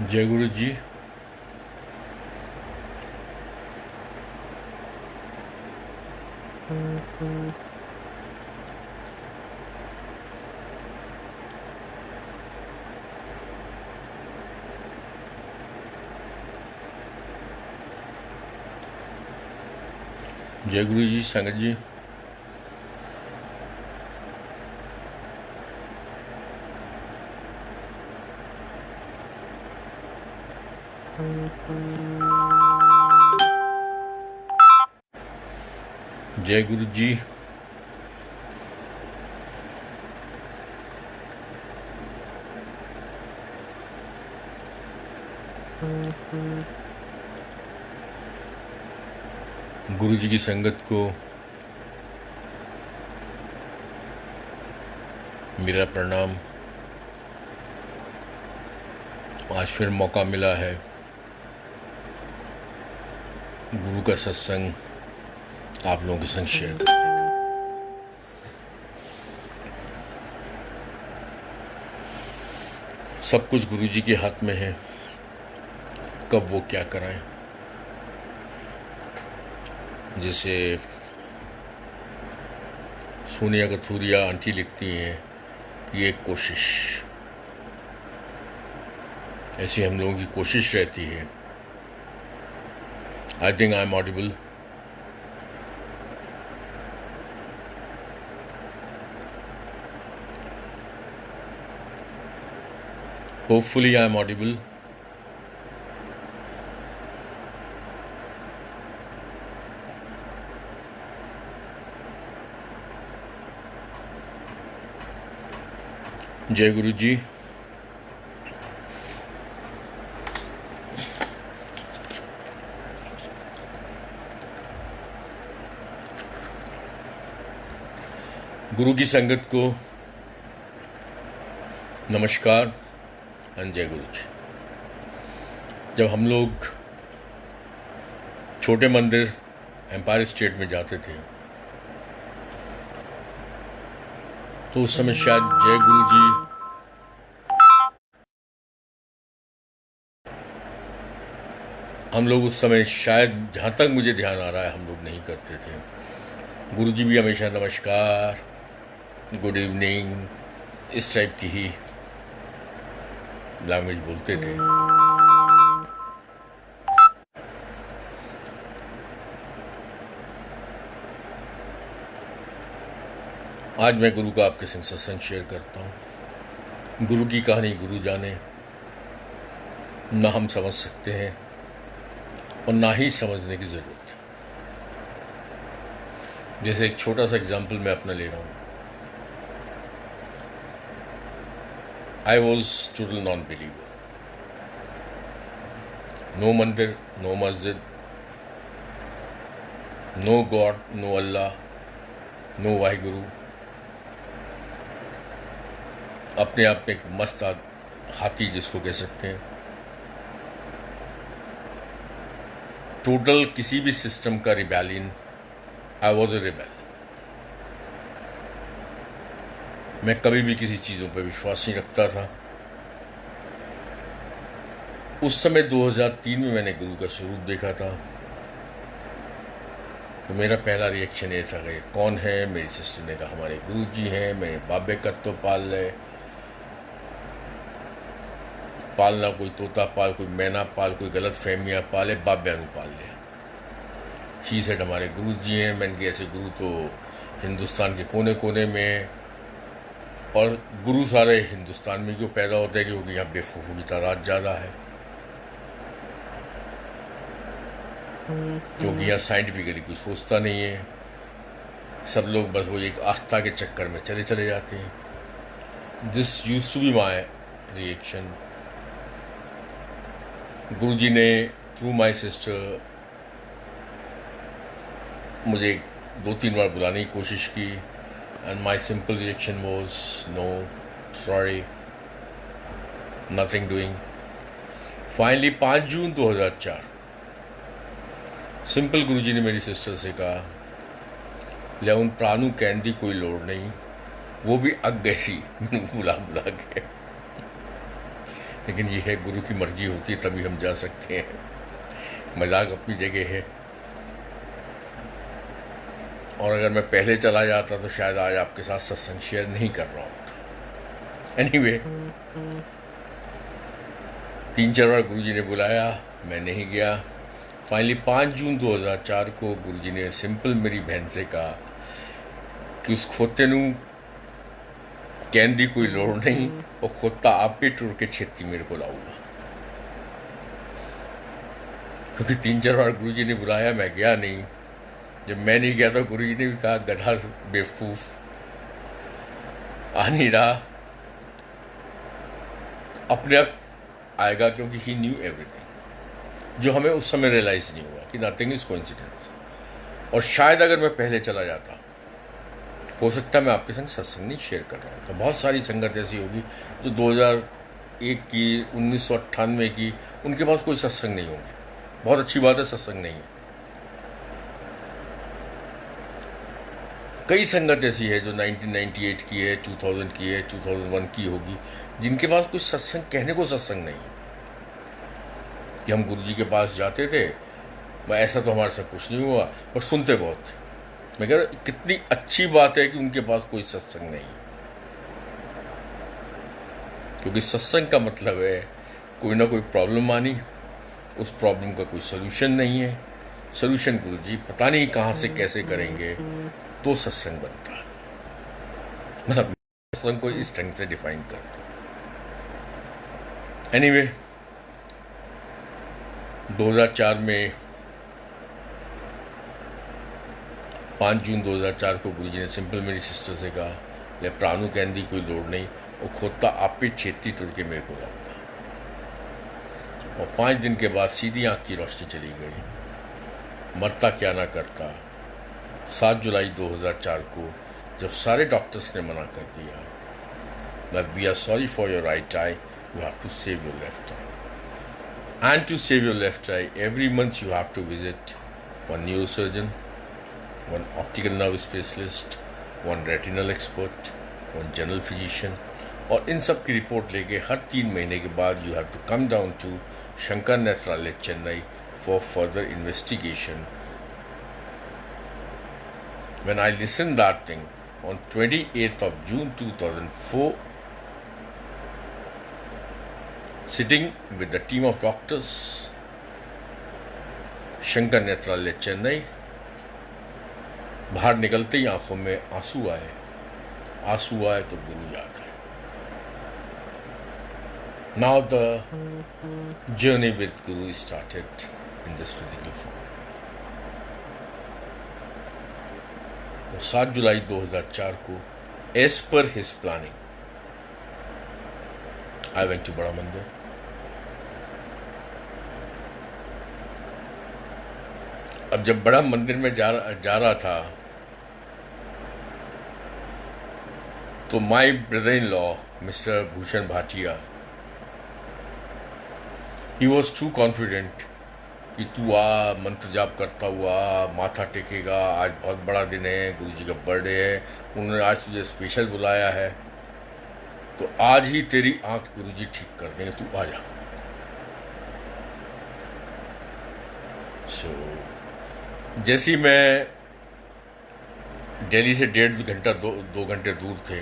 जय गुरु जी। जय गुरु जी। संगत जी, जय गुरु जी। गुरु जी की संगत को मेरा प्रणाम। आज फिर मौका मिला है गुरु का सत्संग आप लोगों के संग शेयर करने का। सब कुछ गुरु जी के हाथ में है, कब वो क्या कराएं। जैसे सोनिया कथूरिया आंटी लिखती हैं कि एक कोशिश, ऐसी हम लोगों की कोशिश रहती है। I think I am audible. Hopefully I am audible. जय गुरु जी। गुरु की संगत को नमस्कार और जय गुरु जी। जब हम लोग छोटे मंदिर एम्पायर स्टेट में जाते थे तो उस समय शायद जय गुरु जी हम लोग उस समय शायद, जहाँ तक मुझे ध्यान आ रहा है, हम लोग नहीं करते थे। गुरु जी भी हमेशा नमस्कार, गुड इवनिंग, इस टाइप की ही लैंग्वेज बोलते थे। आज मैं गुरु का आपके संग सत्संग शेयर करता हूँ। गुरु की कहानी गुरु जाने, ना हम समझ सकते हैं और ना ही समझने की ज़रूरत है। जैसे एक छोटा सा एग्जाम्पल मैं अपना ले रहा हूँ। I was total non believer. No mandir, no masjid, no God, no Allah, no Waheguru. अपने आप में एक मस्त हाथी जिसको कह सकते हैं। टोटल किसी भी सिस्टम का rebellion. I was a rebel. मैं कभी भी किसी चीज़ों पर विश्वास नहीं रखता था। उस समय 2003 में मैंने गुरु का स्वरूप देखा था, तो मेरा पहला रिएक्शन ये था कि कौन है। मेरी सिस्टर ने कहा हमारे गुरु जी हैं। मैं बाबे कत्तो पाल ले, पालना कोई तोता पाल, कोई मैना पाल, कोई गलत फहमियाँ पाले, बाब्या में पाल ले। शी सेड हमारे गुरु जी हैं। मैंने कहा ऐसे गुरु तो हिंदुस्तान के कोने कोने में, और गुरु सारे हिंदुस्तान में क्यों पैदा होते हैं, क्योंकि यहाँ बेवकूफ़ों की तादाद ज़्यादा है। क्योंकि यहाँ साइंटिफिकली कुछ सोचता नहीं है, सब लोग बस वो एक आस्था के चक्कर में चले जाते हैं। This used to be my reaction. Guruji ने थ्रू माय सिस्टर मुझे 2-3 बार बुलाने की कोशिश की, and my simple reaction was no, sorry, nothing doing. Finally 5 June 2004 simple Guruji ने मेरी सिस्टर से कहा, या उन प्राणु कहने की कोई लोड़ नहीं, वो भी अग गैसी बुला के लेकिन ये है गुरु की मर्जी होती है तभी हम जा सकते हैं। मजाक अपनी जगह है, और अगर मैं पहले चला जाता तो शायद आज आपके साथ सत्संग शेयर नहीं कर रहा होता। एनीवे, 3-4 बार गुरुजी ने बुलाया, मैं नहीं गया। फाइनली 5 जून 2004 को गुरुजी ने सिंपल मेरी बहन से कहा कि उस खोते नू कहने दी कोई लोड़ नहीं, और खोता आप ही टुर के छेती मेरे को लाऊंगा। क्योंकि 3-4 बार गुरुजी ने बुलाया, मैं गया नहीं। जब मैं नहीं गया तो गुरुजी ने भी कहा गधा बेवकूफ आ नहीं रहा, अपने आप आएगा, क्योंकि ही न्यू एवरीथिंग, जो हमें उस समय रियलाइज नहीं हुआ कि नथिंग इज कोइंसिडेंस। और शायद अगर मैं पहले चला जाता, हो सकता है मैं आपके संग सत्संग नहीं शेयर कर रहा होता। बहुत सारी संगत ऐसी होगी जो 2001 की, 1998 की, उनके पास कोई सत्संग नहीं होंगे। बहुत अच्छी बात है, सत्संग नहीं है। कई संगत ऐसी है जो 1998 की है, 2000 की है, 2001 की होगी, जिनके पास कुछ सत्संग, कहने को सत्संग नहीं है। कि हम गुरुजी के पास जाते थे, ऐसा तो हमारे साथ कुछ नहीं हुआ, पर सुनते बहुत थे। मैं कह रहा हूँ कितनी अच्छी बात है कि उनके पास कोई सत्संग नहीं है, क्योंकि सत्संग का मतलब है कोई ना कोई प्रॉब्लम आनी, उस प्रॉब्लम का कोई सोल्यूशन नहीं है। सोल्यूशन गुरुजी पता नहीं कहाँ से कैसे करेंगे, तो सत्संग बनता है। मतलब सत्संग को इस ढंग से डिफाइन करता। एनीवे, 2004 में 5 जून 2004 को गुरुजी ने सिंपल मेरी सिस्टर से कहा, ले प्राणु कहने दी कोई लोड़ नहीं, वो खोता आप पे छेती टुर के मेरे को लाऊंगा। और 5 दिन के बाद सीधी आंख की रोशनी चली गई। मरता क्या ना करता। 7 जुलाई 2004 को जब सारे डॉक्टर्स ने मना कर दिया that we are sorry for your right eye, you have to save your left eye. And to save your left eye, every month you have to visit one neurosurgeon, one optical nerve specialist, one retinal expert, one general physician, और इन सब की report लेके हर 3 महीने के बाद you have to come down to Shankar Netralaya Chennai for further investigation. When I listened that thing on 28th of June 2004, sitting with the team of doctors, Shankar नेत्रालय चेन्नई, बाहर निकलते ही आंखों में आंसू आए। आंसू आए तो गुरु याद आए। Now the journey with Guru started in this physical form. तो 7 जुलाई 2004 को, as per his planning, I went to बड़ा मंदिर। अब जब बड़ा मंदिर में जा रहा था, तो my brother in law mister Bhushan Bhatia, he was too confident कि तू आ, मंत्र जाप करता हुआ माथा टेकेगा, आज बहुत बड़ा दिन है, गुरुजी का बर्थडे है, उन्होंने आज तुझे स्पेशल बुलाया है, तो आज ही तेरी आंख गुरुजी ठीक कर देंगे, तू आ जा। जैसे मैं दिल्ली से 1.5 घंटा 2 घंटे दूर थे,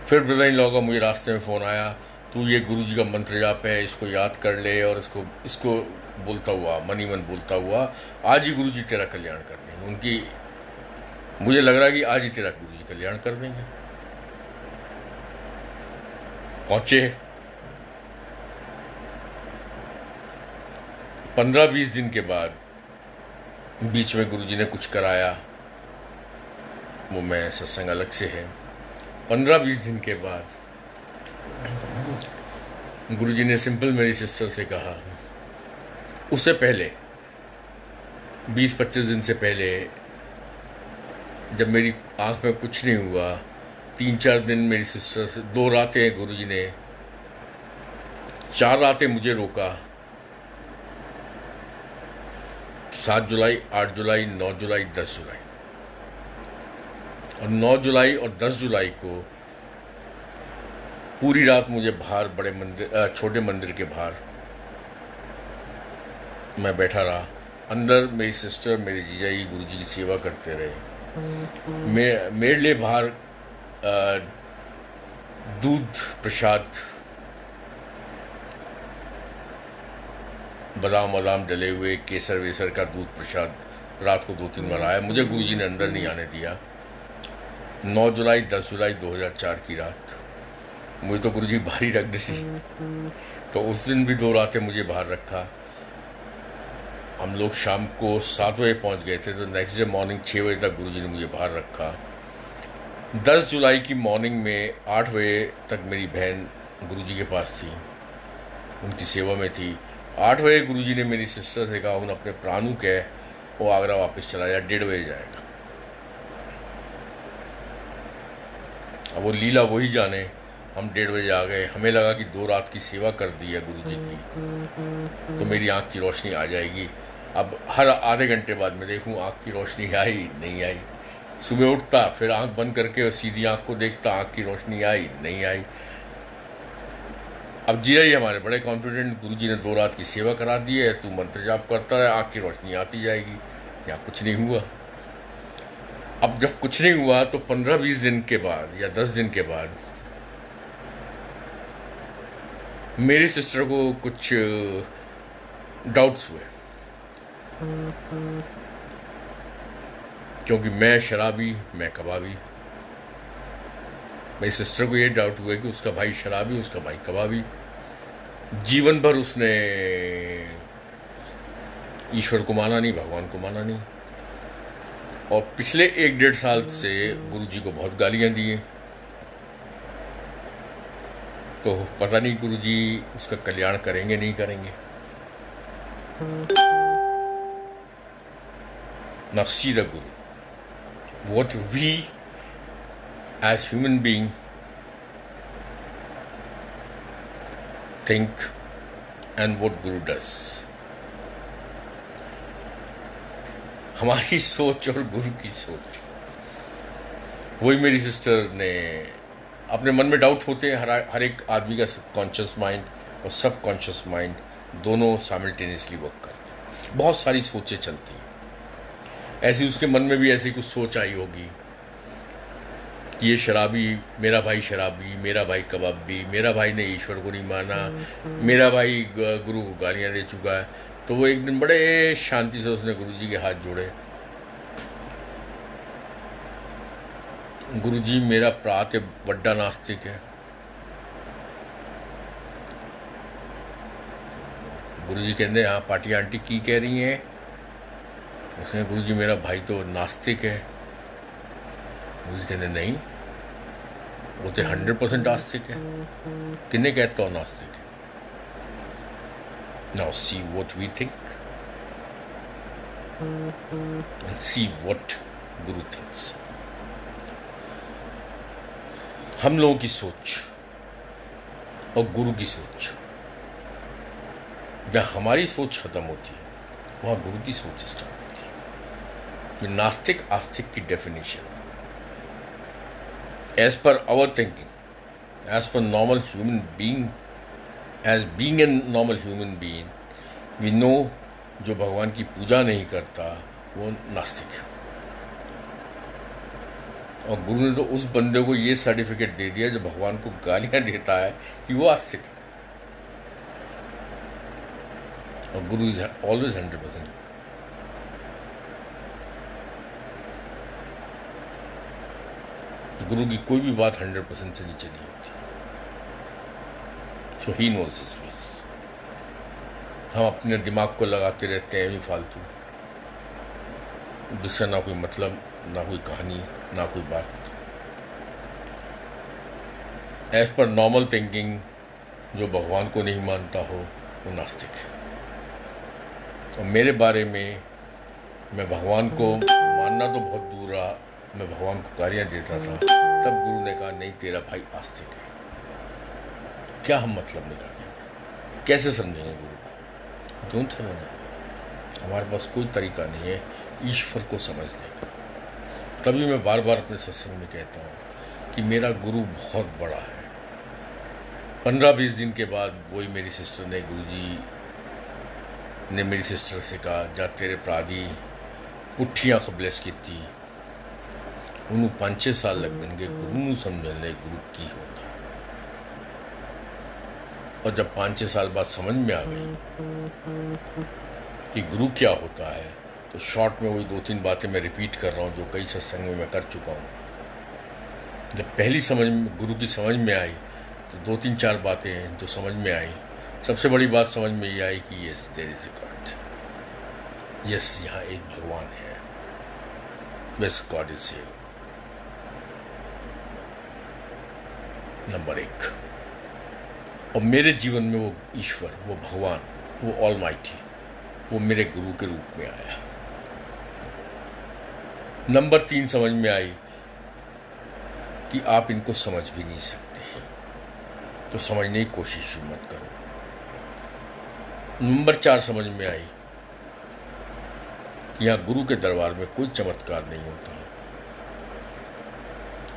फिर ब्रदर इन लॉ का मुझे रास्ते में फ़ोन आया, तू ये गुरुजी का मंत्र जाप है, इसको याद कर ले, और इसको बोलता हुआ, मनी मन बोलता हुआ, आज ही गुरुजी तेरा कल्याण कर देंगे। उनकी, मुझे लग रहा है कि आज ही तेरा गुरुजी कल्याण कर देंगे। पहुंचे, 15-20 दिन के बाद बीच में गुरुजी ने कुछ कराया, वो मैं सत्संग अलग से है। 15-20 दिन के बाद गुरुजी ने सिंपल मेरी सिस्टर से कहा, उससे पहले 20-25 दिन से पहले, जब मेरी आंख में कुछ नहीं हुआ, 3-4 दिन मेरी सिस्टर से, 2 रातें गुरुजी ने, 4 रातें मुझे रोका। 7 जुलाई, 8 जुलाई, 9 जुलाई, 10 जुलाई, और 9 जुलाई और 10 जुलाई को पूरी रात मुझे बाहर बड़े मंदिर छोटे मंदिर के बाहर मैं बैठा रहा। अंदर मेरी सिस्टर मेरे जीजा जी गुरु जी की सेवा करते रहे। मेरे लिए बाहर दूध प्रसाद, बादाम वादाम डले हुए, केसर वेसर का दूध प्रसाद रात को 2-3 बार आया। मुझे गुरुजी ने अंदर नहीं आने दिया। 9 जुलाई 10 जुलाई 2004 की रात मुझे तो गुरुजी बाहर ही रख दी थी। तो उस दिन भी 2 रातें मुझे बाहर रखा। हम लोग शाम को 7 बजे पहुंच गए थे, तो नेक्स्ट डे मॉर्निंग 6 बजे तक गुरुजी ने मुझे बाहर रखा। 10 जुलाई की मॉर्निंग में 8 बजे तक मेरी बहन गुरुजी के पास थी, उनकी सेवा में थी। 8 बजे गुरुजी ने मेरी सिस्टर से कहा उन अपने प्राणु कह वो आगरा वापस चला जाए, 1:30 बजे जाएगा। अब वो लीला वही जाने, हम 1:30 बजे आ गए। हमें लगा कि 2 रात की सेवा कर दी है गुरुजी की तो मेरी आँख की रोशनी आ जाएगी। अब हर आधे घंटे बाद मैं देखूं आँख की रोशनी आई नहीं आई। सुबह उठता, फिर आँख बंद करके और सीधी आँख को देखता, आँख की रोशनी आई नहीं आई। अब जीजा ही हमारे बड़े कॉन्फिडेंट, गुरुजी ने 2 रात की सेवा करा दी है, तू मंत्र जाप करता रहे, आँख की रोशनी आती जाएगी। यहाँ कुछ नहीं हुआ। अब जब कुछ नहीं हुआ तो 15-20 दिन के बाद या 10 दिन के बाद मेरी सिस्टर को कुछ डाउट्स हुए, क्योंकि मैं शराबी, मैं कबाबी। मेरी सिस्टर को ये डाउट हुआ कि उसका भाई शराबी, उसका भाई कबाबी। जीवन भर उसने ईश्वर को माना नहीं, भगवान को माना नहीं, और पिछले 1-1.5 साल से गुरुजी को बहुत गालियां दी हैं। तो पता नहीं गुरुजी उसका कल्याण करेंगे नहीं करेंगे। Now see the Guru. What we as human being think and what Guru does. हमारी सोच और गुरु की सोच, वही मेरी सिस्टर ने अपने मन में डाउट होते हैं। हर एक आदमी का सबकॉन्शियस माइंड और सबकॉन्शियस माइंड दोनों साइमल्टेनियसली वर्क करते हैं। बहुत सारी सोचें चलती हैं। ऐसी उसके मन में भी ऐसी कुछ सोच आई होगी कि ये शराबी, मेरा भाई शराबी, मेरा भाई कबाबी, मेरा भाई ने ईश्वर को नहीं माना, मेरा भाई गुरु को गालियाँ दे चुका है। तो वो एक दिन बड़े शांति से उसने गुरुजी के हाथ जोड़े। गुरुजी मेरा भरा ते वड्डा नास्तिक है। गुरुजी कहते हाँ पार्टी आंटी की कह रही हैं। उसने गुरुजी मेरा भाई तो नास्तिक है। गुरुजी कहते नहीं, वो तो 100% आस्तिक है। किन्ने कहता हो नास्तिक है? Now see what we think and see what Guru thinks. हम लोगों की सोच और गुरु की सोच, जहाँ हमारी सोच खत्म होती है वहाँ गुरु की सोच स्टार्ट होती है। नास्तिक आस्तिक की definition, as per our thinking, as per normal human being, as being an normal human being, we know जो भगवान की पूजा नहीं करता वो नास्तिक है। और गुरु ने तो उस बंदे को ये सर्टिफिकेट दे दिया जो भगवान को गालियां देता है कि वो आस्तिक है। और गुरु इज ऑलवेज 100%। गुरु की कोई भी बात 100% से नीचे नहीं होती। सो ही नोज हिज वेज। हम अपने दिमाग को लगाते रहते हैं भी फालतू, जिससे ना कोई मतलब, ना कोई कहानी, ना कोई बात। एज पर नॉर्मल थिंकिंग, जो भगवान को नहीं मानता हो वो नास्तिक है। और मेरे बारे में, मैं भगवान को मानना तो बहुत दूर रहा, मैं भगवान को गालियाँ देता था। तब गुरु ने कहा नहीं तेरा भाई आस्तिक है। क्या हम मतलब निकालेंगे, कैसे समझेंगे गुरु को? Don't have any. हमारे पास कोई तरीका नहीं है ईश्वर को समझने का। तभी मैं बार बार अपने सत्संग में कहता हूँ कि मेरा गुरु बहुत बड़ा है। 15-20 दिन के बाद वही मेरी सिस्टर ने, गुरुजी ने मेरी सिस्टर से कहा, जा तेरे भरा दी पुट्ठियां ब्लेस की, उन्होंने 5-6 साल लग गए गुरु नूं समझण लई गुरु की होंदा। और जब 5-6 साल बाद समझ में आ गई कि गुरु क्या होता है, तो शॉर्ट में वही 2-3 बातें मैं रिपीट कर रहा हूँ जो कई सत्संग में मैं कर चुका हूँ। जब पहली समझ में गुरु की समझ में आई तो 2-3-4 बातें जो समझ में आई, सबसे बड़ी बात समझ में ये आई कि yes there is a God, yes यहाँ एक भगवान है, yes God is here. Number 1। और मेरे जीवन में वो ईश्वर, वो भगवान, वो ऑलमाइटी, वो मेरे गुरु के रूप में आया। नंबर 3 समझ में आई कि आप इनको समझ भी नहीं सकते, तो समझने की कोशिश भी मत करो। नंबर 4 समझ में आई कि यहाँ गुरु के दरबार में कोई चमत्कार नहीं होता।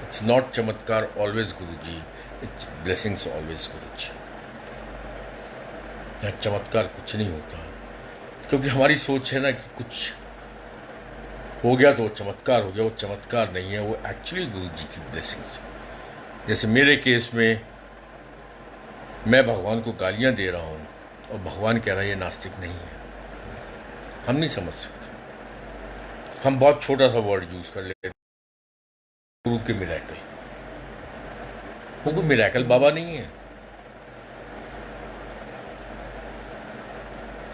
इट्स नॉट चमत्कार always Guru ji, it's blessings always गुरु जी। यहाँ चमत्कार कुछ नहीं होता, क्योंकि हमारी सोच है ना कि कुछ हो गया तो चमत्कार हो गया। वो चमत्कार नहीं है, वो एक्चुअली गुरु जी की ब्लेसिंग्स। जैसे मेरे केस में मैं भगवान को गालियां दे रहा हूँ और भगवान कह रहा है ये नास्तिक नहीं है, हम नहीं समझ सकते। हम बहुत छोटा सा वर्ड यूज कर लेते, गुरु के मिरेकल। वो कोई मिरेकल बाबा नहीं है,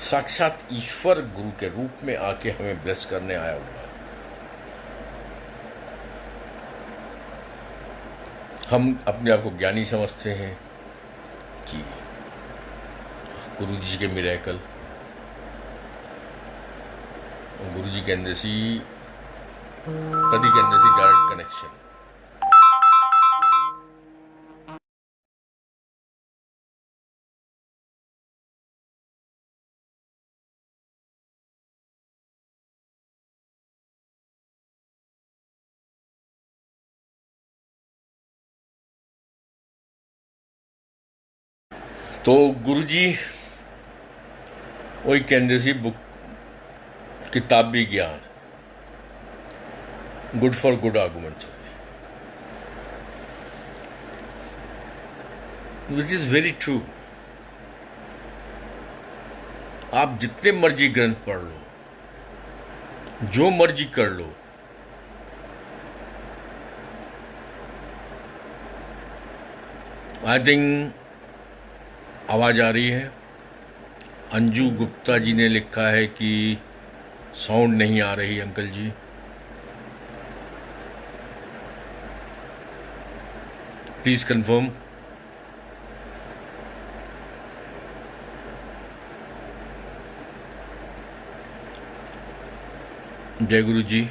साक्षात ईश्वर गुरु के रूप में आके हमें ब्लेस करने आया हुआ है। हम अपने आप को ज्ञानी समझते हैं कि गुरु जी के मिरेकल, गुरु जी कहते सी कदी कहते सी डायरेक्ट कनेक्शन। तो गुरु जी वही कहते सी बुक किताबी ज्ञान, good for good arguments, which is very true. आप जितने मर्जी ग्रंथ पढ़ लो, जो मर्जी कर लो, आई थिंक आवाज आ रही है। अंजू गुप्ता जी ने लिखा है कि साउंड नहीं आ रही अंकल जी। Please confirm. जय गुरु जी।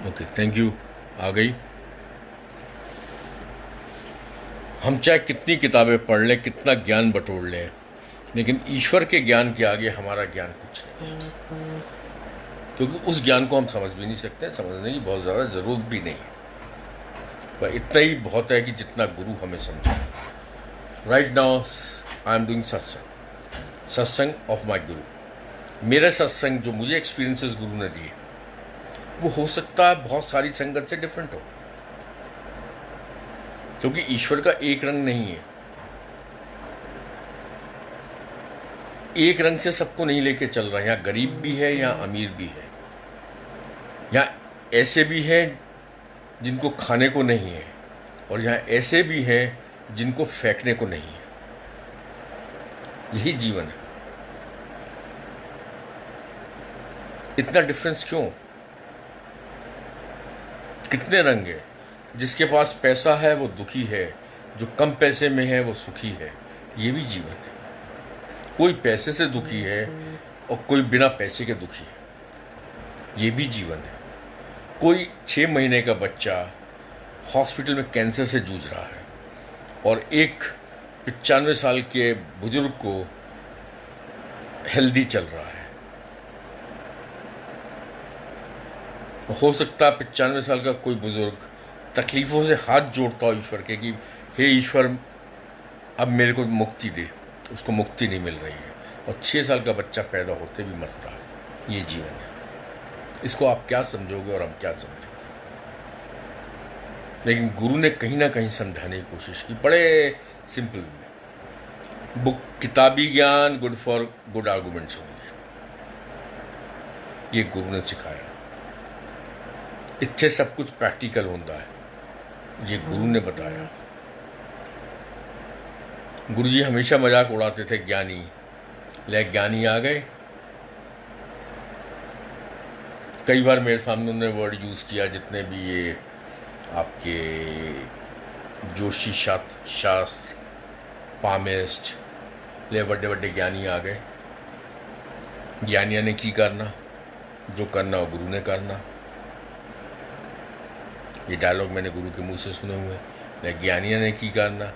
Okay, thank you. आ गई। हम चाहे कितनी किताबें पढ़ लें, कितना ज्ञान बटोर लें, लेकिन ईश्वर के ज्ञान के आगे हमारा ज्ञान कुछ नहीं है, क्योंकि उस ज्ञान को हम समझ भी नहीं सकते, समझने की बहुत ज़्यादा ज़रूरत भी नहीं है। पर इतना ही बहुत है कि जितना गुरु हमें समझे। Right now I am doing सत्संग, सत्संग ऑफ माई गुरु। मेरा सत्संग जो मुझे एक्सपीरियंसेस गुरु ने दिए, वो हो सकता है बहुत सारी संगत से डिफरेंट हो, क्योंकि ईश्वर का एक रंग नहीं है। एक रंग से सबको नहीं लेके चल रहा है। यहाँ गरीब भी है, यहाँ अमीर भी है, यहाँ ऐसे भी हैं जिनको खाने को नहीं है, और यहाँ ऐसे भी हैं जिनको फेंकने को नहीं है। यही जीवन है। इतना डिफरेंस क्यों? कितने रंग है? जिसके पास पैसा है वो दुखी है, जो कम पैसे में है वो सुखी है। ये भी जीवन है। कोई पैसे से दुखी है और कोई बिना पैसे के दुखी है। ये भी जीवन है। कोई 6 महीने का बच्चा हॉस्पिटल में कैंसर से जूझ रहा है और एक 95 साल के बुजुर्ग को हेल्दी चल रहा है। हो सकता है 95 साल का कोई बुजुर्ग तकलीफ़ों से हाथ जोड़ता हूँ ईश्वर के कि हे ईश्वर अब मेरे को मुक्ति दे, उसको मुक्ति नहीं मिल रही है, और 6 साल का बच्चा पैदा होते भी मरता है। ये जीवन है। इसको आप क्या समझोगे और हम क्या समझेंगे? लेकिन गुरु ने कहीं ना कहीं समझाने की कोशिश की, बड़े सिंपल में। बुक किताबी ज्ञान गुड फॉर गुड आर्गूमेंट्स होंगे, ये गुरु ने सिखाया। इतने सब कुछ प्रैक्टिकल होता है, ये गुरु ने बताया। गुरु जी हमेशा मजाक उड़ाते थे, ज्ञानी ले ज्ञानी आ गए। कई बार मेरे सामने उन्होंने वर्ड यूज़ किया, जितने भी ये आपके जोशी शास्त्र पामिस्ट ले बड़े बड़े ज्ञानी आ गए। ज्ञानिया ने की करना, जो करना वो गुरु ने करना। ये डायलॉग मैंने गुरु के मुंह से सुने हुए हैं। ज्ञानिया ने की करना,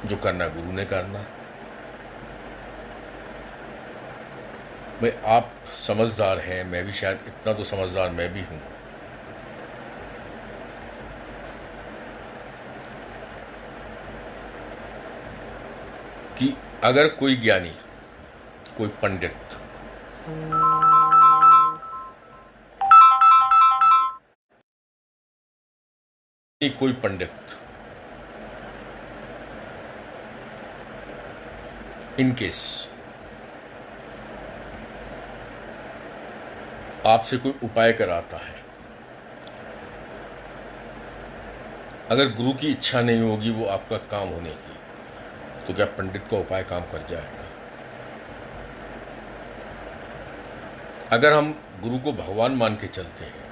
जो करना गुरु ने करना। भाई आप समझदार हैं, मैं भी शायद इतना तो समझदार मैं भी हूं कि अगर कोई ज्ञानी, कोई पंडित कोई पंडित इनकेस आपसे कोई उपाय कराता है, अगर गुरु की इच्छा नहीं होगी वो आपका काम होने की, तो क्या पंडित का उपाय काम कर जाएगा? अगर हम गुरु को भगवान मान के चलते हैं,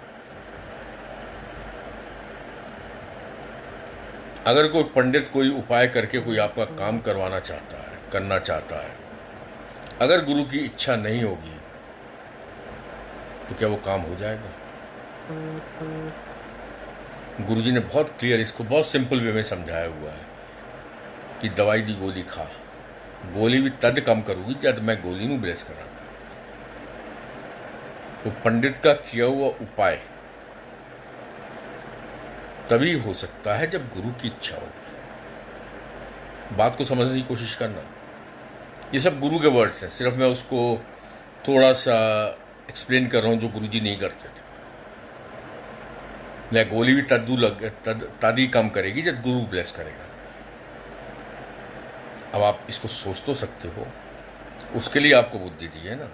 अगर कोई पंडित कोई उपाय करके कोई आपका काम करवाना चाहता है, करना चाहता है, अगर गुरु की इच्छा नहीं होगी तो क्या वो काम हो जाएगा? गुरुजी ने बहुत क्लियर, इसको बहुत सिंपल वे में समझाया हुआ है कि दवाई दी गोली खा, गोली भी तद कम करूगी जब मैं गोली नू ब्रेस करांगा। तो पंडित का किया हुआ उपाय तभी हो सकता है जब गुरु की इच्छा होगी। बात को समझने की कोशिश करना। ये सब गुरु के वर्ड्स हैं, सिर्फ मैं उसको थोड़ा सा एक्सप्लेन कर रहा हूँ जो गुरुजी नहीं करते थे। या गोली भी तद ही काम करेगी जब गुरु ब्लेस करेगा। अब आप इसको सोच तो सकते हो, उसके लिए आपको बुद्धि दी है ना।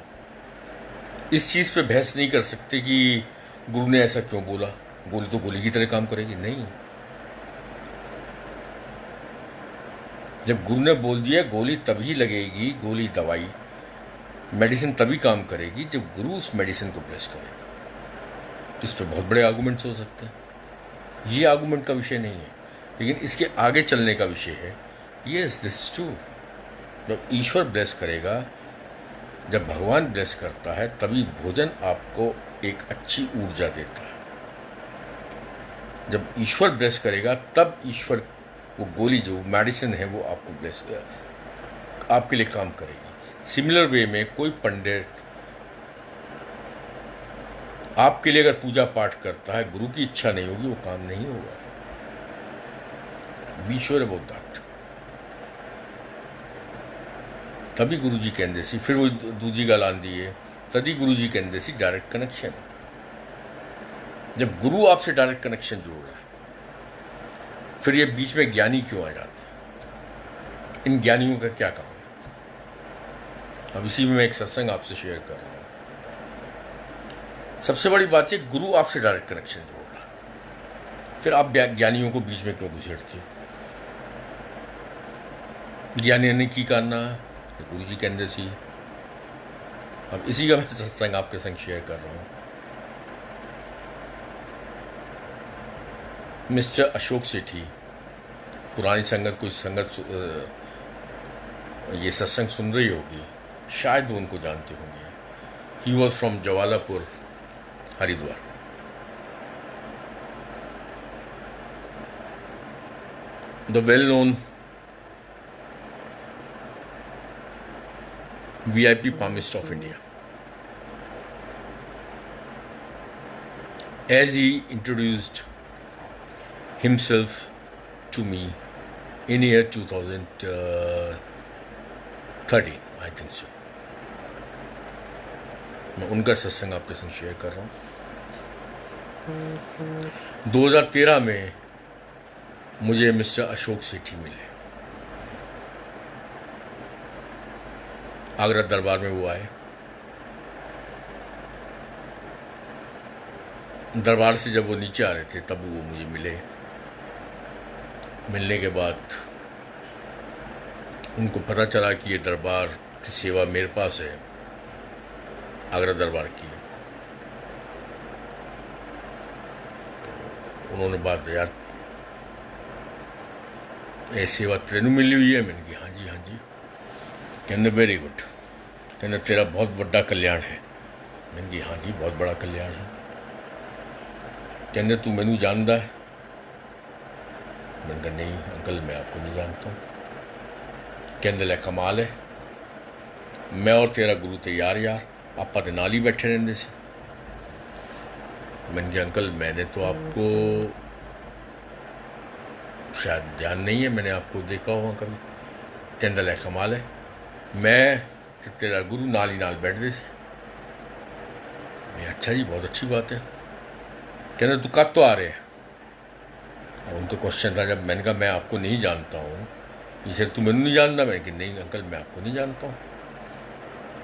इस चीज़ पे बहस नहीं कर सकते कि गुरु ने ऐसा क्यों बोला, गोली तो गोली की तरह काम करेगी। नहीं, जब गुरु ने बोल दिया गोली तभी लगेगी, गोली दवाई मेडिसिन तभी काम करेगी जब गुरु उस मेडिसिन को ब्लेस करेगा। इस पे बहुत बड़े आर्गूमेंट्स हो सकते हैं, ये आर्गूमेंट का विषय नहीं है, लेकिन इसके आगे चलने का विषय है। Yes, this is true. जब ईश्वर ब्लेस करेगा, जब भगवान ब्लेस करता है, तभी भोजन आपको एक अच्छी ऊर्जा देता है। जब ईश्वर ब्लेस करेगा तब ईश्वर वो गोली जो मेडिसिन है वो आपको ब्लेस आपके लिए काम करेगी। सिमिलर वे में कोई पंडित आपके लिए अगर पूजा पाठ करता है, गुरु की इच्छा नहीं होगी, वो काम नहीं होगा। Be sure about that. तभी गुरु जी कहते सी, फिर वो दूजी गल आंदी है, तभी गुरु जी कहते सी डायरेक्ट कनेक्शन। जब गुरु आपसे डायरेक्ट कनेक्शन जोड़ रहा है, फिर ये बीच में ज्ञानी क्यों आ जाते हैं? इन ज्ञानियों का क्या काम है? अब इसी में मैं एक सत्संग आपसे शेयर कर रहा हूँ। सबसे बड़ी बात है, गुरु आपसे डायरेक्ट कनेक्शन जोड़ रहा है, फिर आप ज्ञानियों को बीच में क्यों घुसेड़ते हो? ज्ञानी ने की करना, गुरु जी कहते सी। अब इसी का मैं सत्संग आपके संग शेयर कर रहा हूँ। मिस्टर अशोक सेठी, पुरानी संगत, कोई संगत ये सत्संग सुन रही होगी, शायद वो उनको जानते होंगे। He was from Jawalapur, Haridwar. The well known VIP palmist of India. as he introduced himself to me in year 2013, I think so. मैं उनका सत्संग आपके संग शेयर कर रहा हूँ। 2013 में मुझे मिस्टर अशोक सेठी मिले। आगरा दरबार में वो आए। दरबार से जब वो नीचे आ रहे थे तब वो मुझे मिले। मिलने के बाद उनको पता चला कि ये दरबार की सेवा मेरे पास है, आगरा दरबार की। तो उन्होंने बात, यार ये सेवा तेनू मिली हुई है? मैंने कहा हाँ जी हाँ जी। कहने वेरी गुड, कहने तेरा बहुत बड़ा कल्याण है। मैंने कहा हाँ जी बहुत बड़ा कल्याण है। कहने तू मैनू जानदा है? मैंने कहा नहीं अंकल मैं आपको नहीं जानता हूँ। कहने लै कमाल है, मैं और तेरा गुरु ते यार आपा ते नाल ही बैठे रहंदे सी। मैंने कहा अंकल मैंने तो आपको शायद ध्यान नहीं है, मैंने आपको देखा होगा कभी। कहने लै कमाल है, मैं ते तेरा गुरु नाल ही नाल बैठते थे। मैं अच्छा जी बहुत अच्छी बात है। कहने तू कब तो आ रहे हैं? और उनका क्वेश्चन था। जब मैंने कहा मैं आपको नहीं जानता हूँ, इसे तू मैनू नहीं जानता? मैंने कहा नहीं अंकल मैं आपको नहीं जानता हूँ।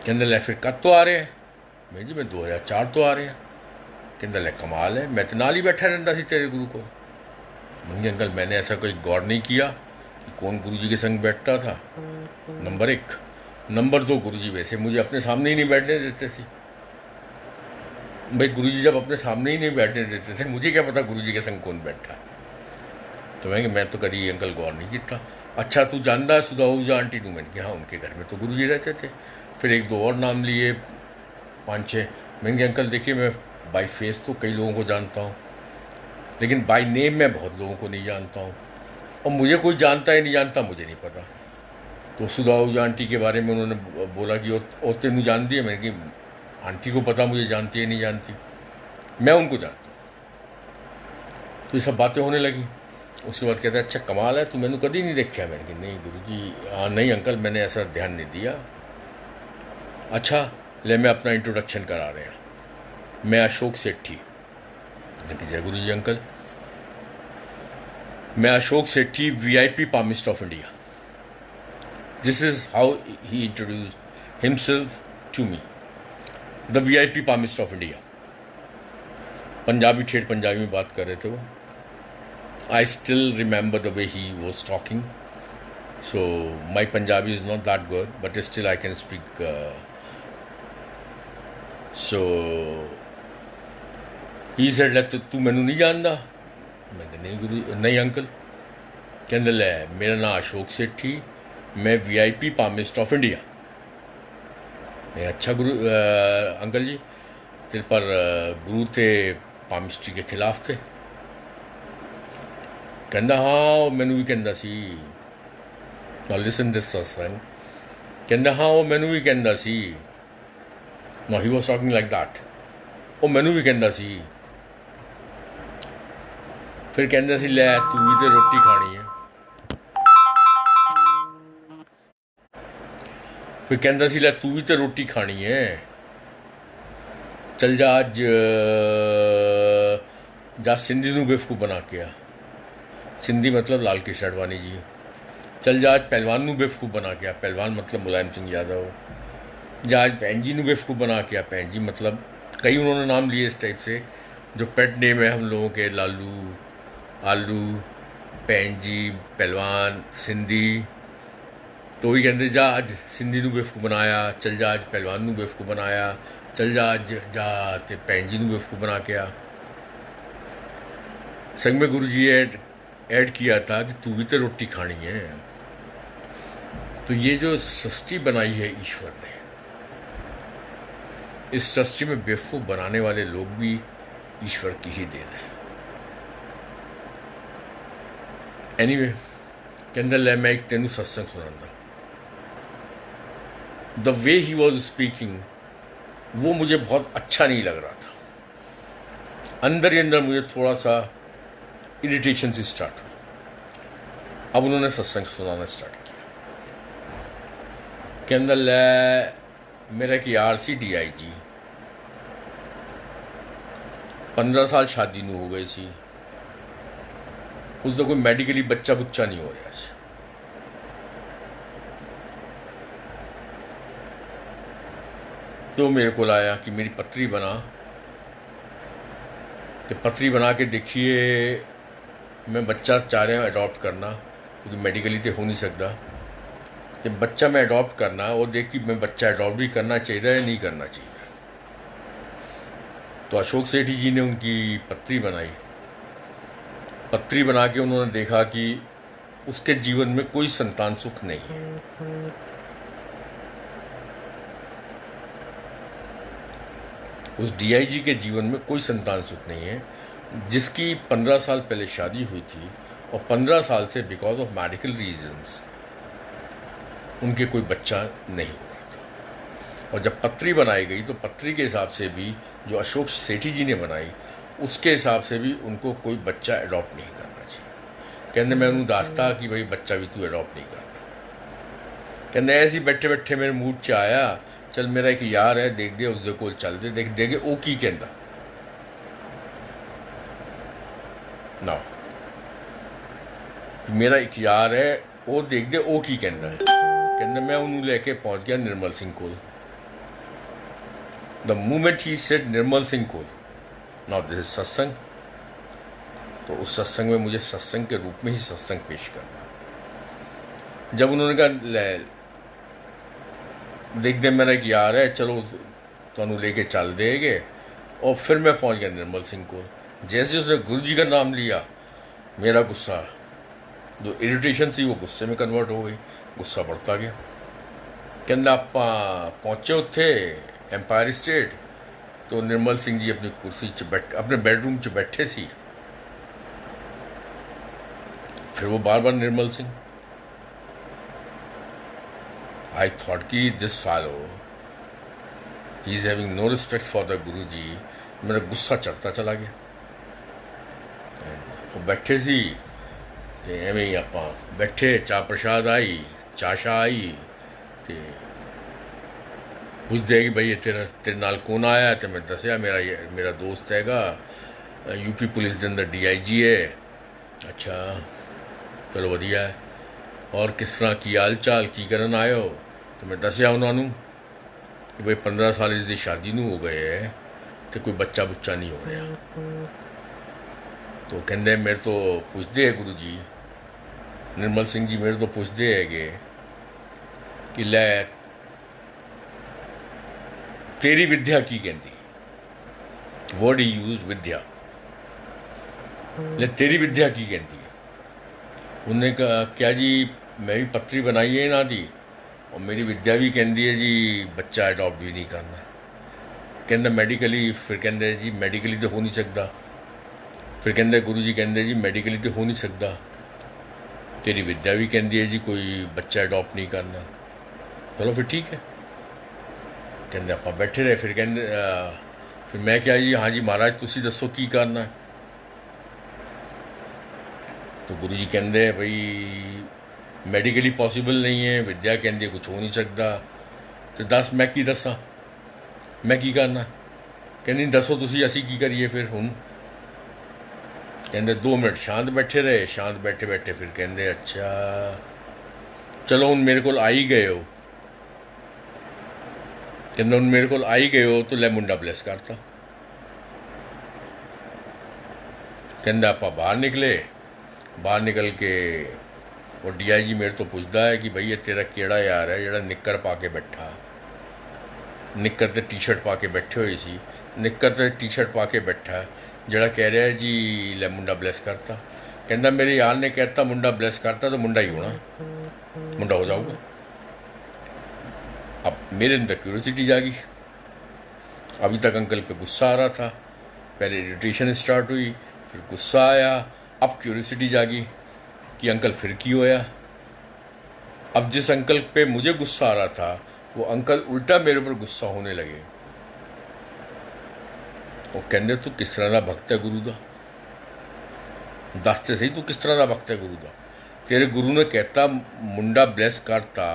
कहने लै फिर कब तो आ रहे हैं? मैं जी मैं 2004 तो आ रहे हैं। कहने लै कमाल है, मैं तो नाल ही बैठा रहता सी तेरे गुरु को। मैंने अंकल मैंने ऐसा कोई गौर नहीं किया कि कौन गुरु जी के संग बैठता था, नंबर 1। नंबर 2, गुरु जी वैसे मुझे अपने सामने ही नहीं बैठने देते थे। भाई गुरु जी जब अपने सामने ही नहीं बैठने देते थे, मुझे क्या पता गुरु जी के संग कौन बैठा। तो मैं तो कभी अंकल गौर नहीं किया। अच्छा तू जानता सुधा आहूजा आंटी नू? मैंने कहा हाँ उनके घर में तो गुरु जी रहते थे। फिर 1-2 और नाम लिए, 5-6। मैंने कहा अंकल देखिए मैं बाई फेस तो कई लोगों को जानता हूँ, लेकिन बाई नेम मैं बहुत लोगों को नहीं जानता हूँ। और मुझे कोई जानता है नहीं जानता मुझे नहीं पता। तो सुधा आहूजा आंटी के बारे में उन्होंने बोला कि वो तेनू जानती है? मैंने कहा आंटी को पता मुझे जानती है नहीं जानती, मैं उनको जानता हूँ। तो ये सब बातें होने लगी। उसके बाद कहता है अच्छा कमाल है, तू मैंने कभी नहीं देखा? मैंने कहा नहीं गुरुजी नहीं अंकल मैंने ऐसा ध्यान नहीं दिया। अच्छा ले मैं अपना इंट्रोडक्शन करा रहे हैं, मैं अशोक सेठी। मैंने कहा जय गुरु जी अंकल। मैं Ashok Sethi VIP palmist of India. This is how he introduced himself to me, the VIP palmist of India. Punjabi ठेठ पंजाबी में बात कर रहे थे वो। I still remember the way he was talking. So my Punjabi is not that good, but still I can speak. So he said, "Let तू मैनू नहीं जानता?" मैं तो नहीं गुरु नहीं अंकल। कहने लै मेरा नाम अशोक सेठी, मैं VIP पामिस्ट ऑफ इंडिया। मैं अच्छा गुरु अंकल जी तेरे पर गुरु थे पामिस्ट्री के खिलाफ थे? कहता हाँ मैनू भी कहता सी। Now listen this satsang. कहता हाँ वो मैनू भी कहता सी। Now he was talking like that. वो मैनू भी कहता सी। फिर कहता सी लै तू भी तो रोटी खानी है। फिर कहता सी लै तू भी तो रोटी खानी है, चल जा अज जा सिंधी नू बेवकूफ बना के आ। सिंधी मतलब लाल कृष्ण आडवाणी जी। चल जा आज पहलवान नू बेवकूफ बना के आ। पहलवान मतलब मुलायम सिंह यादव। जा आज भैन जी नू बेवकूफ बना के आ। भैन जी मतलब कई उन्होंने नाम लिए इस टाइप से, जो पेट नेम है हम लोगों के, लालू, आलू, भैन जी, पहलवान, सिंधी। तो वही कहते जा आज सिंधी नू बेवकूफ बनाया, चल जा आज पहलवान नू बेवकूफ बनाया, चल जा आज जा ते भैन जी नू बेवकूफ बना के आ। संग में गुरु जी ऐड किया था कि तू भी तो रोटी खानी है। तो ये जो सृष्टि बनाई है ईश्वर ने, इस सृष्टि में बेवकूफ बनाने वाले लोग भी ईश्वर की ही देन है। एनीवे कहंदा लै मैं एक तेनू सत्संग सुनांदा। The way he was speaking वो मुझे बहुत अच्छा नहीं लग रहा था। अंदर ही अंदर मुझे थोड़ा सा इरिटेशन से स्टार्ट हुई। अब उन्होंने सत्संग सुनाना स्टार्ट किया। के अंदर मेरा एक यार सी DIG, 15 साल शादी नहीं हो गई सी, उसका कोई मेडिकली बच्चा बुच्चा नहीं हो रहा सी। तो मेरे को आया कि मेरी पत्री बना, तो पत्री बना के देखिए, मैं बच्चा चाह रहा हूँ अडॉप्ट करना, क्योंकि मेडिकली तो हो नहीं सकता। तो बच्चा मैं अडॉप्ट करना, और देख कि मैं बच्चा अडॉप्ट भी करना चाहिए या नहीं करना चाहिए। तो अशोक सेठी जी ने उनकी पत्री बनाई। पत्री बना के उन्होंने देखा कि उसके जीवन में कोई संतान सुख नहीं है। उस DIG के जीवन में कोई संतान सुख नहीं है, जिसकी 15 साल पहले शादी हुई थी, और 15 साल से बिकॉज ऑफ मेडिकल रीजंस उनके कोई बच्चा नहीं हो रहा था। और जब पत्री बनाई गई, तो पत्री के हिसाब से भी जो अशोक सेठी जी ने बनाई, उसके हिसाब से भी उनको कोई बच्चा अडॉप्ट नहीं करना चाहिए। कहते मैं उन्होंने दासता कि भाई बच्चा भी तू अडॉप्ट नहीं करना। कहते ऐसे ही बैठे बैठे मेरे मूड च आया, चल मेरा एक यार है, देख दे उसके कोल चलते, देख देगे वो की कहता ना। मेरा एक यार है, वो देख दे वो की कहता है। कहते मैं उन्होंने लेके पहुंच गया Nirmal Singh Kol. The moment he said Nirmal Singh Kol, now this is satsang, तो उस सत्संग में मुझे सत्संग के रूप में ही सत्संग पेश करना। जब उन्होंने कहा देख दे मेरा एक यार है, चलो तुहानू लेके चल देगे, और फिर मैं पहुंच गया निर्मल सिंह कोल। जैसे उसने गुरु जी का नाम लिया, मेरा गुस्सा, जो इरिटेशन थी, वो गुस्से में कन्वर्ट हो गई, गुस्सा बढ़ता गया। कहते आप पहुँचे उत्थे एम्पायर स्टेट, तो निर्मल सिंह जी अपनी कुर्सी अपने बेडरूम च बैठे सी। फिर वो बार बार निर्मल सिंह। आई थॉट कि this fellow he is having no respect for the guru ji. मेरा गुस्सा चढ़ता चला गया। वो बैठे सी, तो एवं ही आप बैठे, चाह प्रसाद आई, चाशा आई, तो पुछते कि भाई तेरे नाल कौन आया। तो मैं दसिया मेरा दोस्त हैगा, UP पुलिस के अंदर DIG है। अच्छा चलो वधिया है, और किस तरह की हाल चाल की करन आए हो। तो मैं दसिया उन्होंने कि भाई 15 साल इसकी शादी नूं हो गए है, तो कोई बच्चा बुच्चा नहीं हो रहा। तो कहते मेरे तो पुछते है गुरु जी, निर्मल सिंह जी मेरे तो पुछते है कि लै तेरी विद्या की कहती, वर्ड ही यूज विद्या, ले तेरी विद्या की कहती है। उन्होंने कहा क्या जी, मैं भी पत्री बनाई है ना दी, और मेरी विद्या भी कहती है जी बच्चा अडॉप्ट भी नहीं करना। कहते मेडिकली, फिर कहते जी मेडिकली तो हो नहीं सकता। फिर कहते गुरु जी कहते जी मेडिकली तो हो नहीं सकता, तेरी विद्या भी कहती है जी कोई बच्चा अडॉप्ट नहीं करना। चलो फिर ठीक है। कहते आप बैठे रहे। फिर कहते फिर मैं क्या जी, हाँ जी महाराज तुसी दसो की करना है। तो गुरु जी कहते भाई मेडिकली पॉसिबल नहीं है, विद्या कहती कुछ हो नहीं सकता, तो दस मैं की दसा, मैं की करना। कहती दसो तुसी असी की करिए फिर हुण। कहते 2 मिनट शांत बैठे रहे। शांत बैठे बैठे फिर कहते अच्छा चलो हुण मेरे को आई गए हो। कहते हुण मेरे को आई गए हो, तो लै मुंडा ब्लैस करता। कहते आप बाहर निकले। बाहर निकल के और DIG मेरे तो पूछता है कि भई ये तेरा केड़ा यार है ਜਿਹੜਾ निक्कर पा के बैठा, निक्कर ते टी-शर्ट पा के बैठे हुए सी, निक्कर ते टी-शर्ट पा के बैठा ਜਿਹੜਾ कह रहा है जी ले मुंडा ब्लैस करता। कहता मेरे यार ने कहता मुंडा ब्लैस करता तो मुंडा ही होना, मुंडा हो जाऊगा। अब मेरे अंदर क्यूरियोसिटी जागी। अभी तक अंकल पे गुस्सा आ रहा था, पहले इरिटेशन स्टार्ट हुई, फिर गुस्सा आया, अब क्यूरियोसिटी जागी कि अंकल फिर की होया। अब जिस अंकल पे मुझे गुस्सा आ रहा था, वो अंकल उल्टा मेरे ऊपर गुस्सा होने लगे। ਉਹ ਕਹਿੰਦੇ ਤੂੰ ਕਿਸ ਤਰ੍ਹਾਂ ਦਾ ਭਗਤ ਹੈ ਗੁਰੂ ਦਾ, ਦੱਸ ਤੇ ਸਹੀ ਤੂੰ ਕਿਸ ਤਰ੍ਹਾਂ ਦਾ ਭਗਤ ਹੈ ਗੁਰੂ ਦਾ। तेरे गुरु ने कहता मुंडा ब्लैस करता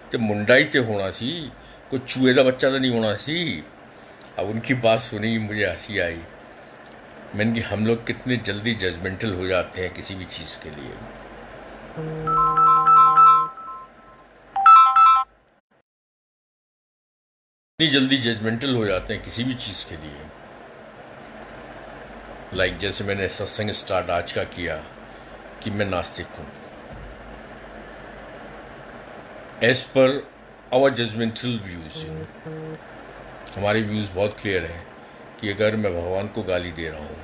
तो मुंडा ही तो होना सी, कोई चूहे का बच्चा तो नहीं होना सी। अब उनकी बात सुनी मुझे हंसी आई। मैंने कि हम लोग कितने जल्दी जजमेंटल हो जाते हैं किसी भी चीज़ के लिए। इतनी जल्दी जजमेंटल हो जाते हैं किसी भी चीज़ के लिए। लाइक जैसे मैंने सत्संग स्टार्ट आज का किया कि मैं नास्तिक हूँ। As per our judgmental views, हमारे व्यूज़ बहुत क्लियर हैं कि अगर मैं भगवान को गाली दे रहा हूँ,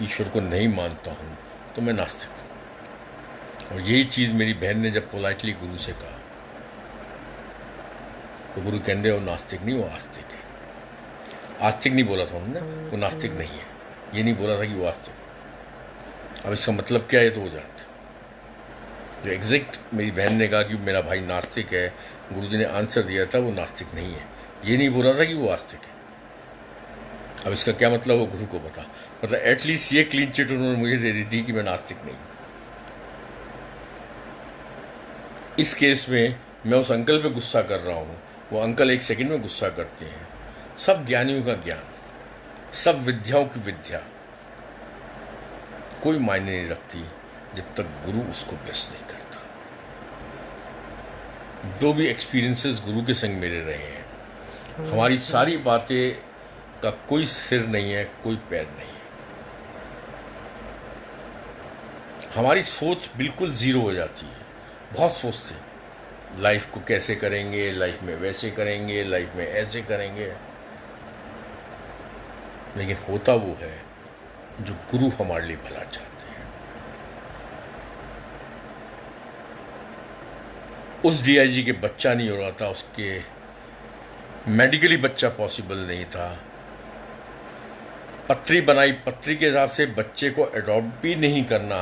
ईश्वर को नहीं मानता हूँ, तो मैं नास्तिक हूँ। और यही चीज़ मेरी बहन ने जब पोलाइटली गुरु से कहा तो गुरु कहते वो नास्तिक नहीं, वो आस्तिक है। आस्तिक नहीं बोला था उन्होंने, वो नास्तिक नहीं है, ये नहीं बोला था कि वो आस्तिक है। अब इसका मतलब क्या है तो वो जानते। जो एग्जैक्ट मेरी बहन ने कहा कि मेरा भाई नास्तिक है, गुरुजी ने आंसर दिया था वो नास्तिक नहीं है, ये नहीं बोला था कि वो आस्तिक है। अब इसका क्या मतलब वो गुरु को पता, मतलब एटलीस्ट ये क्लीन चिट उन्होंने मुझे दे दी थी कि मैं नास्तिक नहीं। इस केस में मैं उस अंकल पे गुस्सा कर रहा हूँ, वो अंकल एक सेकंड में गुस्सा करते हैं। सब ज्ञानियों का ज्ञान, सब विद्याओं की विद्या कोई मायने नहीं रखती जब तक गुरु उसको ब्लेस नहीं करता। जो भी एक्सपीरियंसेस गुरु के संग मेरे रहे हैं, हमारी सारी बातें का कोई सिर नहीं है, कोई पैर नहीं है। हमारी सोच बिल्कुल ज़ीरो हो जाती है। बहुत सोचते हैं लाइफ को कैसे करेंगे, लाइफ में वैसे करेंगे, लाइफ में ऐसे करेंगे, लेकिन होता वो है जो गुरु हमारे लिए भला चाहते हैं। उस डीआईजी के बच्चा नहीं हो रहा था, उसके मेडिकली बच्चा पॉसिबल नहीं था। पत्री बनाई, पत्री के हिसाब से बच्चे को अडॉप्ट भी नहीं करना।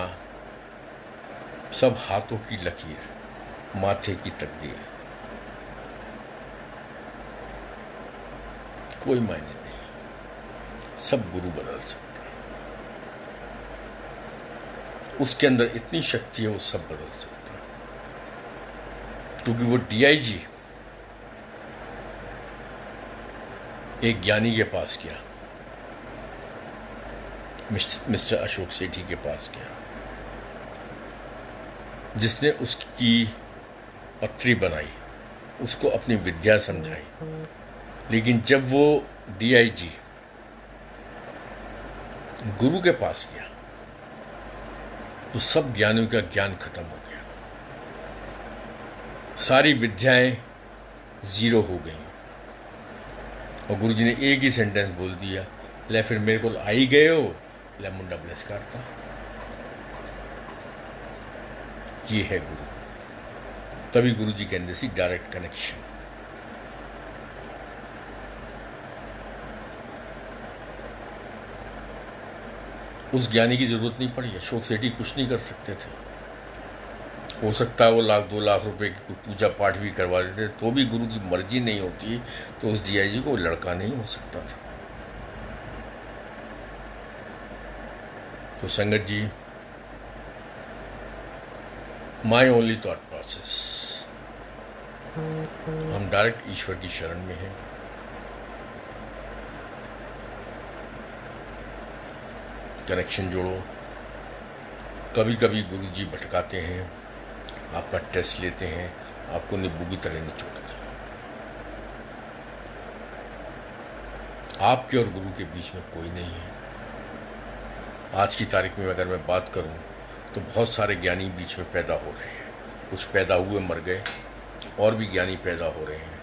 सब हाथों की लकीर, माथे की तकदीर, कोई मायने नहीं। सब गुरु बदल सकता है, उसके अंदर इतनी शक्ति है, वो सब बदल सकता है। क्योंकि वो डीआईजी एक ज्ञानी के पास गया, मिस्टर अशोक सेठी के पास गया, जिसने उसकी पत्री बनाई, उसको अपनी विद्या समझाई। लेकिन जब वो डीआईजी गुरु के पास गया तो सब ज्ञानियों का ज्ञान खत्म हो गया, सारी विद्याएं ज़ीरो हो गई। और गुरुजी ने एक ही सेंटेंस बोल दिया, ले फिर मेरे को आई गए हो, ले मुंडा ब्लेस करता। ये है गुरु। तभी गुरुजी कहते सी डायरेक्ट कनेक्शन। उस ज्ञानी की जरूरत नहीं पड़ी। अशोक सेठी कुछ नहीं कर सकते थे। हो सकता है वो 1-2 लाख रुपए की पूजा पाठ भी करवा देते, तो भी गुरु की मर्जी नहीं होती तो उस डीआईजी को लड़का नहीं हो सकता था। तो संगत जी, माई ओनली थॉट प्रोसेस, हम डायरेक्ट ईश्वर की शरण में हैं। कनेक्शन जोड़ो। कभी कभी गुरुजी भटकाते हैं, आपका टेस्ट लेते हैं, आपको नींबू की तरह निचोड़ते हैं। आपके और गुरु के बीच में कोई नहीं है। आज की तारीख में अगर मैं बात करूं तो बहुत सारे ज्ञानी बीच में पैदा हो रहे हैं। कुछ पैदा हुए मर गए, और भी ज्ञानी पैदा हो रहे हैं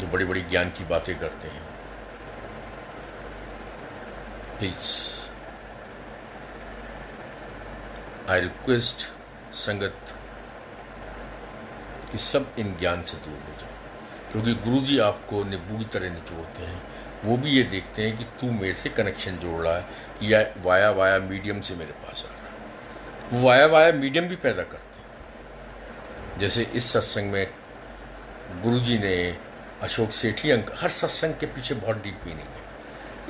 जो बड़ी बड़ी ज्ञान की बातें करते हैं। प्लीज आई रिक्वेस्ट संगत कि सब इन ज्ञान से दूर हो जाओ, क्योंकि गुरुजी आपको नींबू की तरह निचोड़ते हैं। वो भी ये देखते हैं कि तू मेरे से कनेक्शन जोड़ रहा है या वाया मीडियम से मेरे पास आ रहा है। वो वाया मीडियम भी पैदा करते हैं। जैसे इस सत्संग में गुरुजी ने अशोक सेठी अंकल, हर सत्संग के पीछे बहुत डीप मीनिंग है।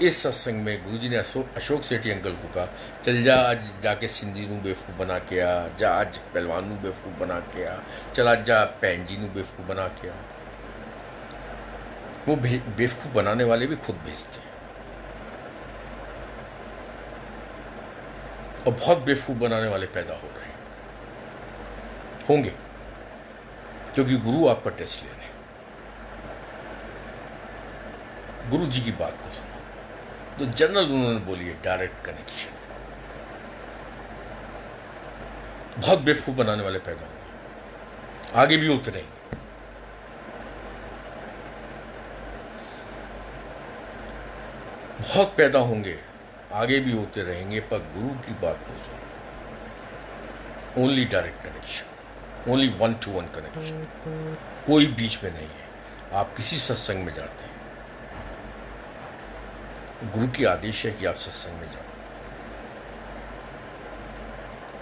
इस सत्संग में गुरुजी ने अशोक सेठी अंकल को कहा, चल जा आज जाके सिंधी नू बेवकूफ़ बना के आ, जा आज पहलवान नू बेवकूफ़ बना के आ, चल आज जा भैन जी नू बेवकूफ़ बना के आ। वो बेवकूफ़ बनाने वाले भी खुद भेजते हैं, और बहुत बेवकूफ़ बनाने वाले पैदा हो रहे होंगे, क्योंकि गुरु आपका टेस्ट ले रहे हैं। गुरु जी की बात को सुनो, तो जनरल उन्होंने बोली है डायरेक्ट कनेक्शन। बहुत बेवकूफ बनाने वाले पैदा होंगे, आगे भी होते रहेंगे। बहुत पैदा होंगे, आगे भी होते रहेंगे, पर गुरु की बात को सुनो। Only direct connection, only 1-to-1 connection, कोई बीच में नहीं है। आप किसी सत्संग में जाते हैं, गुरु की आदेश है कि आप सत्संग में जाओ।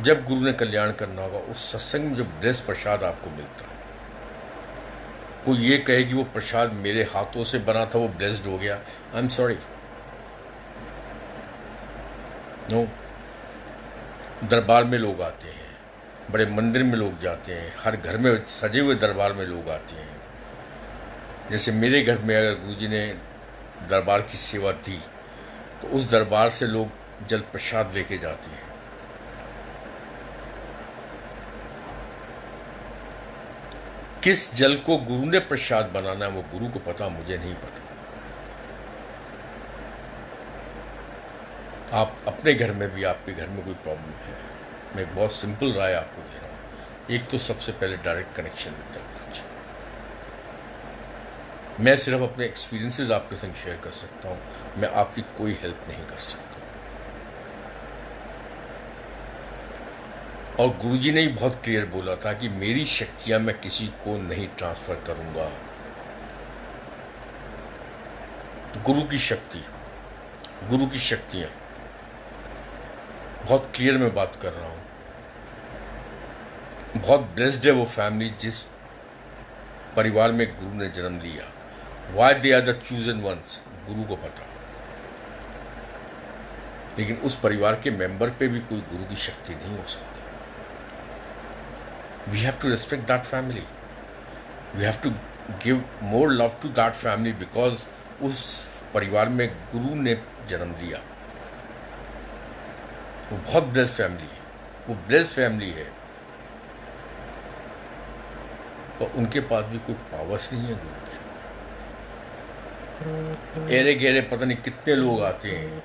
जब गुरु ने कल्याण करना होगा, उस सत्संग में जो ब्लेस प्रसाद आपको मिलता है, कोई ये कहे कि वो प्रसाद मेरे हाथों से बना था, वो ब्लेस्ड हो गया, आई एम सॉरी, नो। दरबार में लोग आते हैं, बड़े मंदिर में लोग जाते हैं, हर घर में सजे हुए दरबार में लोग आते हैं। जैसे मेरे घर में अगर गुरुजी ने दरबार की सेवा दी, तो उस दरबार से लोग जल प्रसाद लेके जाते हैं। किस जल को गुरु ने प्रसाद बनाना है वो गुरु को पता, मुझे नहीं पता। आप अपने घर में भी, आपके घर में कोई प्रॉब्लम है, मैं एक बहुत सिंपल राय आपको दे रहा हूँ। एक तो सबसे पहले डायरेक्ट कनेक्शन मिलता है गुरु जी। मैं सिर्फ अपने एक्सपीरियंसेस आपके संग शेयर कर सकता हूँ, मैं आपकी कोई हेल्प नहीं कर सकता। और गुरुजी ने ही बहुत क्लियर बोला था कि मेरी शक्तियां मैं किसी को नहीं ट्रांसफर करूंगा। गुरु की शक्ति, गुरु की शक्तियां, बहुत क्लियर मैं बात कर रहा हूं। बहुत ब्लेस्ड है वो फैमिली जिस परिवार में गुरु ने जन्म लिया। Why they are the chosen ones, गुरु को पता। लेकिन उस परिवार के मेंबर पे भी कोई गुरु की शक्ति नहीं हो सकती। We have to respect that family. We have to give more love to that family because उस परिवार में गुरु ने जन्म लिया। वो बहुत ब्लेस्ड फैमिली है, वो ब्लेस्ड फैमिली है, पर उनके पास भी कोई पावर्स नहीं है गुरु की। एरे गेरे पता नहीं कितने लोग आते हैं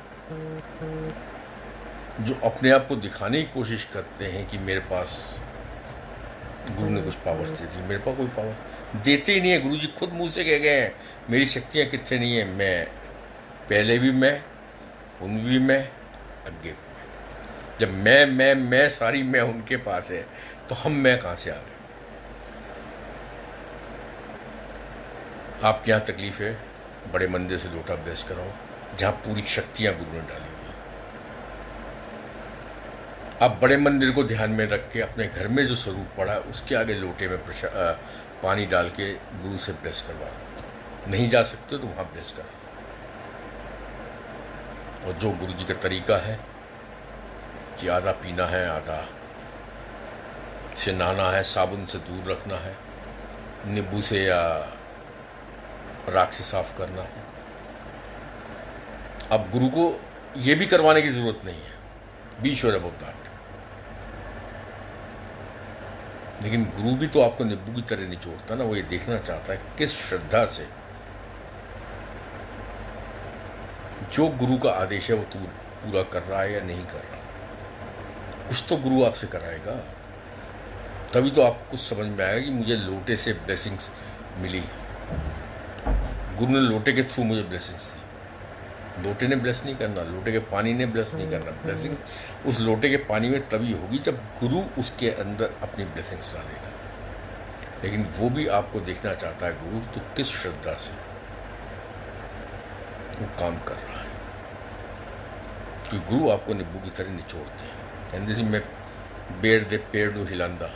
जो अपने आप को दिखाने की कोशिश करते हैं कि मेरे पास गुरु ने कुछ पावर्स दे दी। मेरे पास कोई पावर देते ही नहीं है। गुरु जी खुद मुंह से कह गए हैं मेरी शक्तियाँ कितने नहीं है। मैं पहले भी मैं, उन भी मैं, आगे भी मैं। जब मैं सारी मैं उनके पास है, तो हम मैं कहाँ से आ गए। आपके यहाँ तकलीफ है, बड़े मंदिर से लोटा ब्लेस कराओ जहाँ पूरी शक्तियाँ गुरु ने डाली हुई हैं। आप बड़े मंदिर को ध्यान में रख के अपने घर में जो स्वरूप पड़ा है उसके आगे लोटे में पानी डाल के गुरु से ब्लेस करवा। नहीं जा सकते तो वहाँ ब्लेस करा। और जो गुरु जी का तरीका है कि आधा पीना है, आधा से नहाना है, साबुन से दूर रखना है, नींबू से या राख से साफ करना है। अब गुरु को ये भी करवाने की जरूरत नहीं है, बी श्योर अबाउट दैट। लेकिन गुरु भी तो आपको नींबू की तरह निचोड़ता ना। वो ये देखना चाहता है किस श्रद्धा से जो गुरु का आदेश है वो तू पूरा कर रहा है या नहीं कर रहा। कुछ तो गुरु आपसे कराएगा, तभी तो आपको कुछ समझ में आएगा कि मुझे लोटे से ब्लेसिंग्स मिली। गुरु ने लोटे के थ्रू मुझे ब्लेसिंग्स दी। लोटे ने ब्लेस नहीं करना, लोटे के पानी ने ब्लेस नहीं करना। ब्लेसिंग उस लोटे के पानी में तभी होगी जब गुरु उसके अंदर अपनी ब्लेसिंग्स डालेगा। लेकिन वो भी आपको देखना चाहता है गुरु तो किस श्रद्धा से वो काम कर रहा है। क्योंकि गुरु आपको नींबू की तरह निचोड़ते हैं। कहते थे मैं बेर दे पेड़ नू हिलांदा।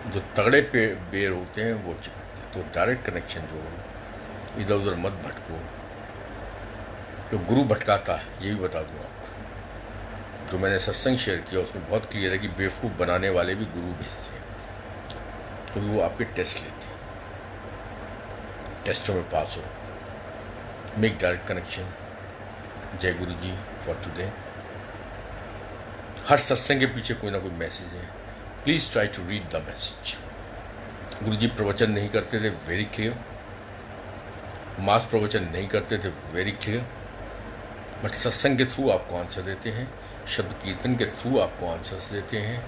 जो तगड़े बेर होते हैं वो चिपकते हैं। तो डायरेक्ट कनेक्शन जोड़ो, इधर उधर मत भटको। तो गुरु भटकाता है, ये भी बता दूँ आपको। जो मैंने सत्संग शेयर किया उसमें बहुत क्लियर है कि बेवकूफ़ बनाने वाले भी गुरु भेजते हैं, क्योंकि वो आपके टेस्ट लेते हैं, टेस्टों में पास हो। Make direct connection. जय गुरु जी फॉर टुडे। हर सत्संग के पीछे कोई ना कोई मैसेज है, please try to read the message. Guru ji प्रवचन नहीं करते थे, वेरी क्लियर। मास प्रवचन नहीं करते थे, वेरी क्लियर। बट सत्संग के थ्रू आपको आंसर देते हैं, शब्द कीर्तन के थ्रू आपको आंसर्स देते हैं।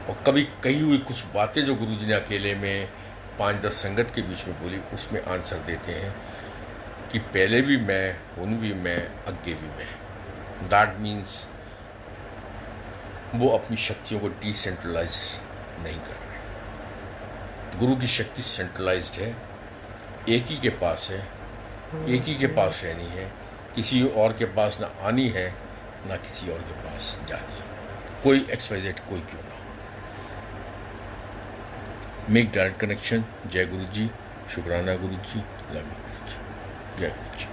और कभी कही हुई कुछ बातें जो गुरु जी ने अकेले में 5-10 संगत के बीच में बोली, उसमें आंसर देते हैं कि पहले भी मैं, हुन भी मैं, आगे भी मैं। दैट मीन्स वो अपनी शक्तियों को डिसेंट्रलाइज नहीं कर रहे। गुरु की शक्ति सेंट्रलाइज्ड है, एक ही के पास है, एक ही के पास रहनी है, किसी और के पास ना आनी है ना किसी और के पास जानी है, कोई XYZ कोई क्यों ना हो। Make direct connection. जय गुरु जी, शुक्राना गुरु जी, लव यू गुरु जी, जय गुरु जी।